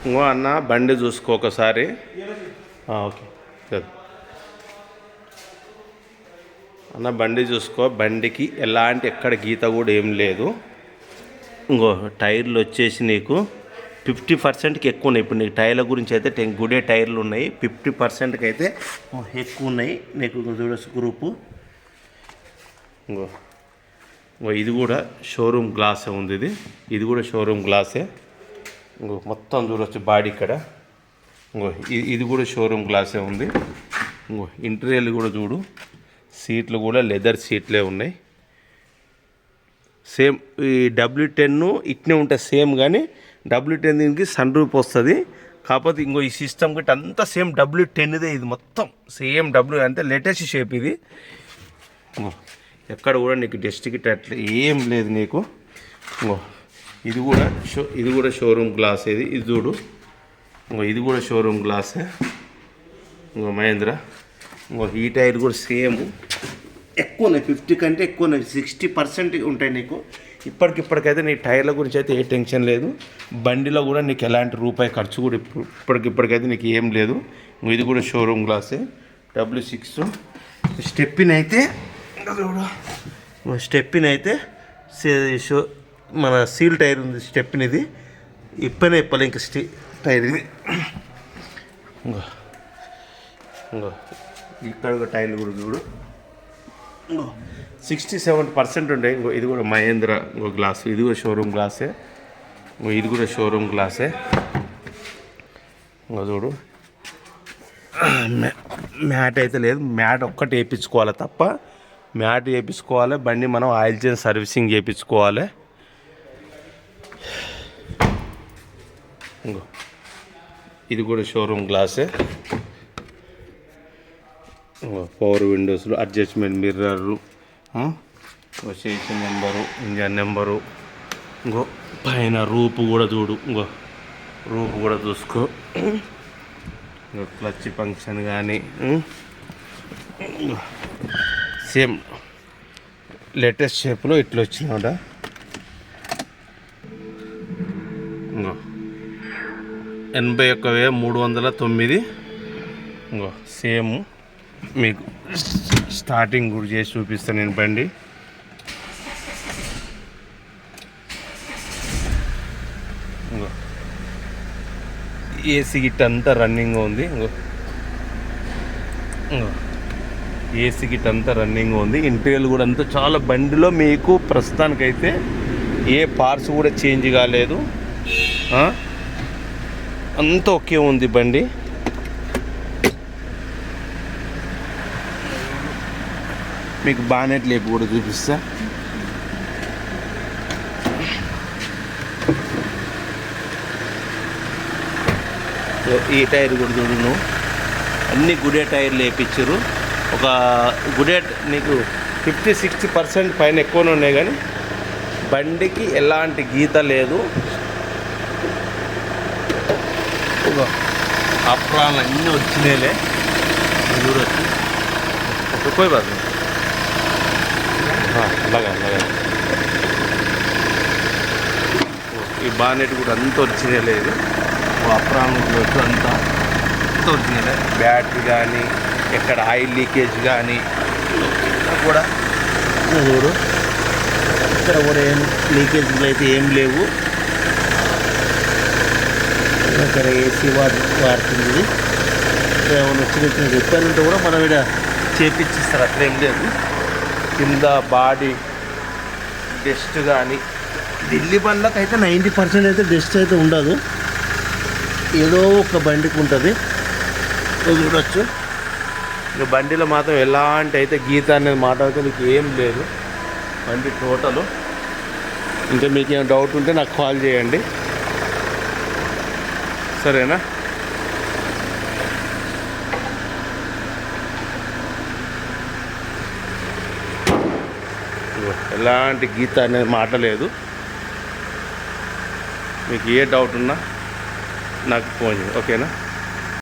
ఇంకో అన్న బండి చూసుకో ఒకసారి. ఓకే అన్న బండి చూసుకో, బండికి ఎలాంటి ఎక్కడ గీత కూడా ఏం లేదు. ఇంకో టైర్లు వచ్చేసి నీకు 50%కి ఎక్కువ ఉన్నాయి. ఇప్పుడు నీకు టైర్ల గురించి అయితే గుడే టైర్లు ఉన్నాయి, 50%కి అయితే ఎక్కువ ఉన్నాయి నీకు. చూడొచ్చు గ్రూపు. ఇంకో ఇది కూడా షోరూమ్ గ్లాసే ఉంది. ఇది కూడా షోరూమ్ గ్లాసే. ఇంకో మొత్తం చూడొచ్చు బాడీ ఇక్కడ. ఇంకో ఇది కూడా షోరూమ్ గ్లాసే ఉంది. ఇంకో ఇంటీరియర్ కూడా చూడు, సీట్లు కూడా లెదర్ సీట్లే ఉన్నాయి. సేమ్ ఈ W10 ఇట్నే ఉంటుంది సేమ్, కానీ W10 దీనికి సన్ రూఫ్ వస్తుంది. కాకపోతే ఇంకో ఈ సిస్టమ్ గిట్ అంతా సేమ్ W10దే. ఇది మొత్తం సేమ్ అంటే లేటెస్ట్ షేప్ ఇది. ఎక్కడ కూడా నీకు డస్ట్ గిట్ అట్లా ఏం లేదు నీకు. ఇది కూడా షోరూమ్ గ్లాస్. ఇది చూడు, ఇది కూడా షోరూమ్ గ్లాసే. మహేంద్ర. ఈ టైర్ కూడా సేమ్ ఎక్కువ ఉన్నాయి, 50 కంటే ఎక్కువ ఉన్నాయి, 60% ఉంటాయి నీకు. ఇప్పటికైతే నీ టైర్ల గురించి అయితే ఏ టెన్షన్ లేదు. బండిలో కూడా నీకు ఎలాంటి రూపాయి ఖర్చు కూడా ఇప్పటికైతే నీకు ఏం లేదు. ఇది కూడా షోరూమ్ గ్లాసే, W6. స్టెప్పిన్ అయితే మన సీల్ టైర్ ఉంది స్టెప్పిన్. ఇది ఇప్పలే ఇంకా టైర్ ఇది. ఇక్కడ ఒక టైర్లు కూడా చూడు, 67% ఉంటాయి. ఇది కూడా మహేంద్ర గ్లాస్. ఇది కూడా షోరూమ్ గ్లాసే. ఇది కూడా షోరూమ్ గ్లాసే. చూడు, మ్యాట్ అయితే లేదు. మ్యాట్ ఒక్కటి వేయించుకోవాలి తప్ప, మ్యాట్ వేయించుకోవాలి. బండి మనం ఆయిల్ చేంజ్ సర్వీసింగ్ చేయించుకోవాలి. ఇది కూడా షోరూమ్ గ్లాసే. పవర్ విండోస్లు, అడ్జస్ట్మెంట్ మిర్రర్లు, స్టేషన్ నెంబరు, ఇంజన్ నెంబరు. పైన రూపు కూడా చూడు, రూపు కూడా చూసుకో. క్లచ్ ఫంక్షన్ కానీ సేమ్ లేటెస్ట్ షేప్లో ఇట్లా వచ్చినాడ. 81,309. సేమ్ మీకు స్టార్టింగ్ కూడా చేసి చూపిస్తాను నేను బండి. ఏసీ గిట్ అంతా రన్నింగ్ ఉంది. ఏసీ గిట్ అంతా రన్నింగ్ ఉంది. ఇంటీరియర్ కూడా అంతా చాలా, బండిలో మీకు ప్రస్తుతానికైతే ఏ పార్ట్స్ కూడా చేంజ్ కాలేదు, అంతా ఓకే ఉంది బండి. మీకు బానెట్ లేపు కూడా చూపిస్తా. ఈ టైర్ కూడా చూడు, నువ్వు అన్ని గుడే టైర్లు వేయించారు. ఒక గుడే నీకు 50-60% పైన ఎక్కువనే ఉన్నాయి, కానీ బండికి ఎలాంటి గీత లేదు. అప్రాన్లు అన్నీ వచ్చినాయిలే చూడొచ్చు. పోయి బాదు అలాగా. ఈ బానెట్ కూడా అంత వచ్చినాయి లేదు. అప్రాన్ వచ్చు అంతా వచ్చినాయి. బ్యాటరీ కానీ ఎక్కడ ఆయిల్ లీకేజ్ కానీ కూడా చూడు, ఇక్కడ కూడా ఏం లీకేజ్లు అయితే ఏం లేవు. ఇక్కడ ఏసీ వాడుతుంది. ఏమైనా చిన్న చిన్న రిపేర్లు ఉంటే కూడా మనం ఇక్కడ చేపించిస్తారు, అట్లా ఏం లేదు. కింద బాడీ డస్ట్ కానీ ఢిల్లీ బండ్లకు అయితే 90% అయితే డస్ట్ అయితే ఉండదు, ఏదో ఒక బండికి ఉంటుంది చూడవచ్చు. ఇంకా బండిలో మాత్రం ఎలాంటి అయితే గీత అనేది మాట అయితే మీకు ఏం లేదు బండి టోటలు. ఇంకా మీకు ఏమైనా డౌట్ ఉంటే నాకు కాల్ చేయండి, సరేనా? ఎలాంటి గీత అనేది మాట లేదు. మీకు ఏ డౌట్ ఉన్నా నాకు ఫోన్ చేయండి, ఓకేనా?